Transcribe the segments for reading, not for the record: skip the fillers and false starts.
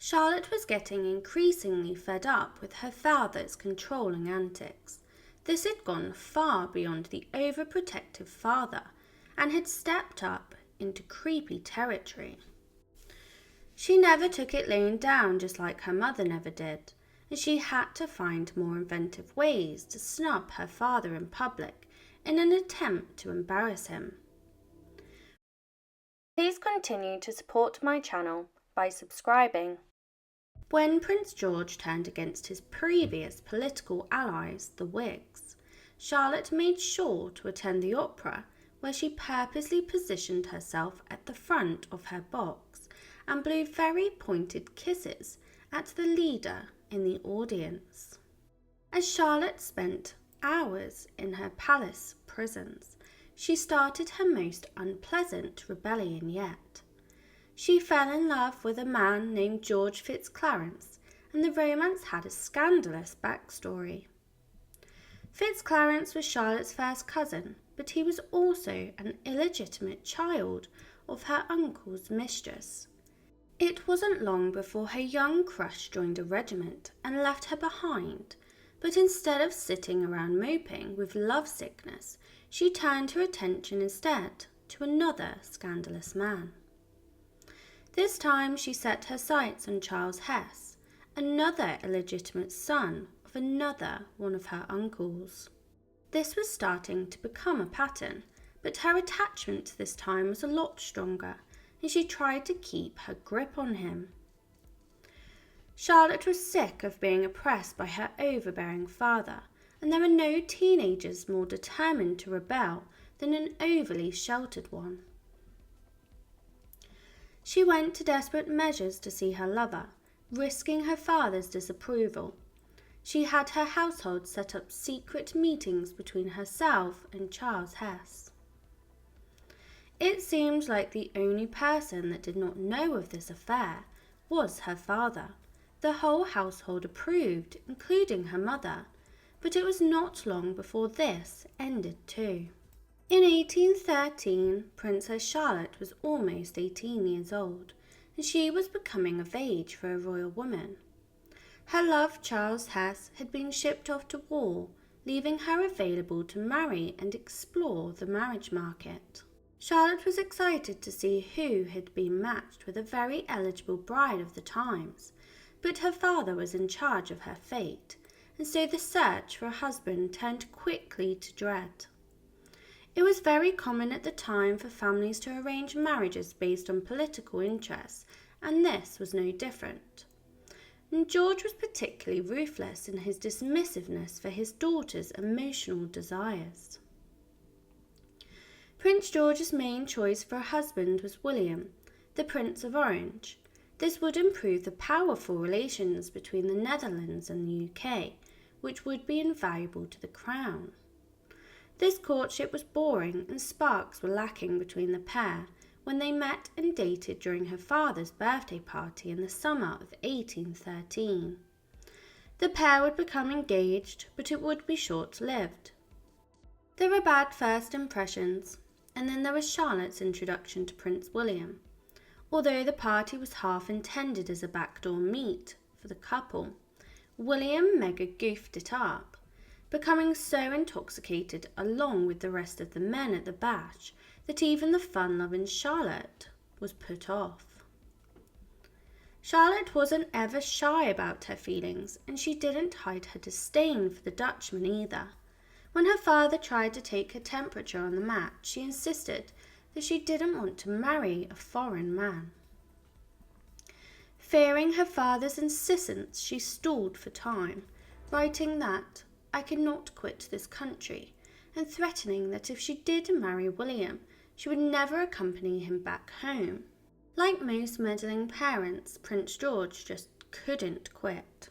Charlotte was getting increasingly fed up with her father's controlling antics. This had gone far beyond the overprotective father and had stepped up into creepy territory. She never took it laying down, just like her mother never did, and she had to find more inventive ways to snub her father in public in an attempt to embarrass him. Please continue to support my channel by subscribing. When Prince George turned against his previous political allies, the Whigs, Charlotte made sure to attend the opera, where she purposely positioned herself at the front of her box and blew very pointed kisses at the leader in the audience. As Charlotte spent hours in her palace prisons, she started her most unpleasant rebellion yet. She fell in love with a man named George Fitzclarence, and the romance had a scandalous backstory. Fitzclarence was Charlotte's first cousin, but he was also an illegitimate child of her uncle's mistress. It wasn't long before her young crush joined a regiment and left her behind, but instead of sitting around moping with lovesickness, she turned her attention instead to another scandalous man. This time she set her sights on Charles Hesse, another illegitimate son of another one of her uncles. This was starting to become a pattern, but her attachment this time was a lot stronger, and she tried to keep her grip on him. Charlotte was sick of being oppressed by her overbearing father, and there were no teenagers more determined to rebel than an overly sheltered one. She went to desperate measures to see her lover, risking her father's disapproval. She had her household set up secret meetings between herself and Charles Hesse. It seemed like the only person that did not know of this affair was her father. The whole household approved, including her mother, but it was not long before this ended too. In 1813, Princess Charlotte was almost 18 years old, and she was becoming of age for a royal woman. Her love, Charles Hesse, had been shipped off to war, leaving her available to marry and explore the marriage market. Charlotte was excited to see who had been matched with a very eligible bride of the times, but her father was in charge of her fate, and so the search for a husband turned quickly to dread. It was very common at the time for families to arrange marriages based on political interests, and this was no different. And George was particularly ruthless in his dismissiveness for his daughter's emotional desires. Prince George's main choice for a husband was William, the Prince of Orange. This would improve the powerful relations between the Netherlands and the UK, which would be invaluable to the crown. This courtship was boring, and sparks were lacking between the pair when they met and dated during her father's birthday party in the summer of 1813. The pair would become engaged, but it would be short-lived. There were bad first impressions, and then there was Charlotte's introduction to Prince William. Although the party was half intended as a backdoor meet for the couple, William mega goofed it up, becoming so intoxicated along with the rest of the men at the bash that even the fun-loving Charlotte was put off. Charlotte wasn't ever shy about her feelings, and she didn't hide her disdain for the Dutchman either. When her father tried to take her temperature on the match, she insisted that she didn't want to marry a foreign man. Fearing her father's insistence, she stalled for time, writing that I cannot quit this country, and threatening that if she did marry William, she would never accompany him back home. Like most meddling parents, Prince George just couldn't quit.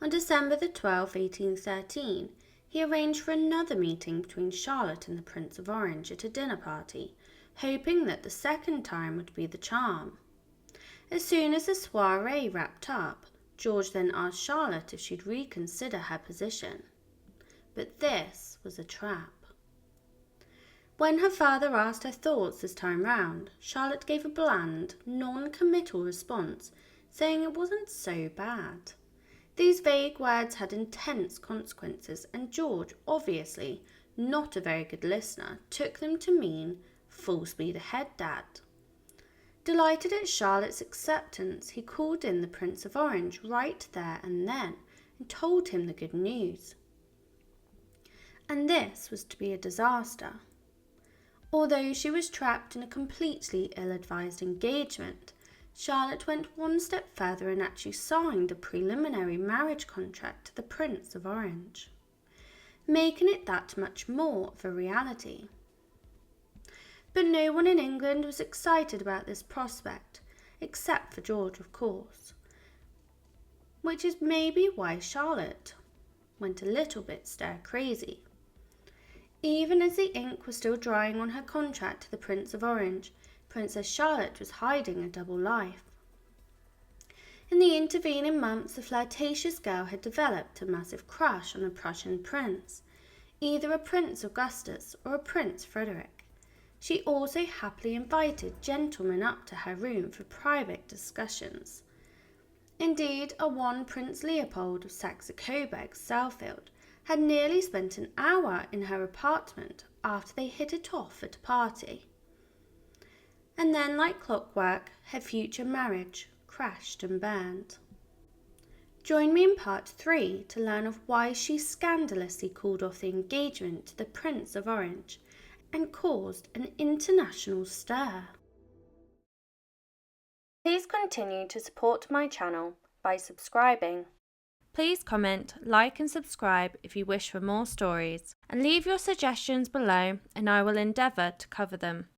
On December the 12th, 1813, he arranged for another meeting between Charlotte and the Prince of Orange at a dinner party, hoping that the second time would be the charm. As soon as the soiree wrapped up, George then asked Charlotte if she'd reconsider her position. But this was a trap. When her father asked her thoughts this time round, Charlotte gave a bland, non-committal response, saying it wasn't so bad. These vague words had intense consequences, and George, obviously not a very good listener, took them to mean full speed ahead, Dad. Delighted at Charlotte's acceptance, he called in the Prince of Orange right there and then and told him the good news. And this was to be a disaster. Although she was trapped in a completely ill-advised engagement, Charlotte went one step further and actually signed a preliminary marriage contract to the Prince of Orange, making it that much more of a reality. But no one in England was excited about this prospect, except for George, of course, which is maybe why Charlotte went a little bit stir-crazy. Even as the ink was still drying on her contract to the Prince of Orange, Princess Charlotte was hiding a double life. In the intervening months, the flirtatious girl had developed a massive crush on a Prussian prince, either a Prince Augustus or a Prince Frederick. She also happily invited gentlemen up to her room for private discussions. Indeed, one Prince Leopold of Saxe-Coburg-Saalfeld had nearly spent an hour in her apartment after they hit it off at a party. And then, like clockwork, her future marriage crashed and burned. Join me in part 3 to learn of why she scandalously called off the engagement to the Prince of Orange and caused an international stir. Please continue to support my channel by subscribing. Please comment, like and subscribe if you wish for more stories, and leave your suggestions below and I will endeavour to cover them.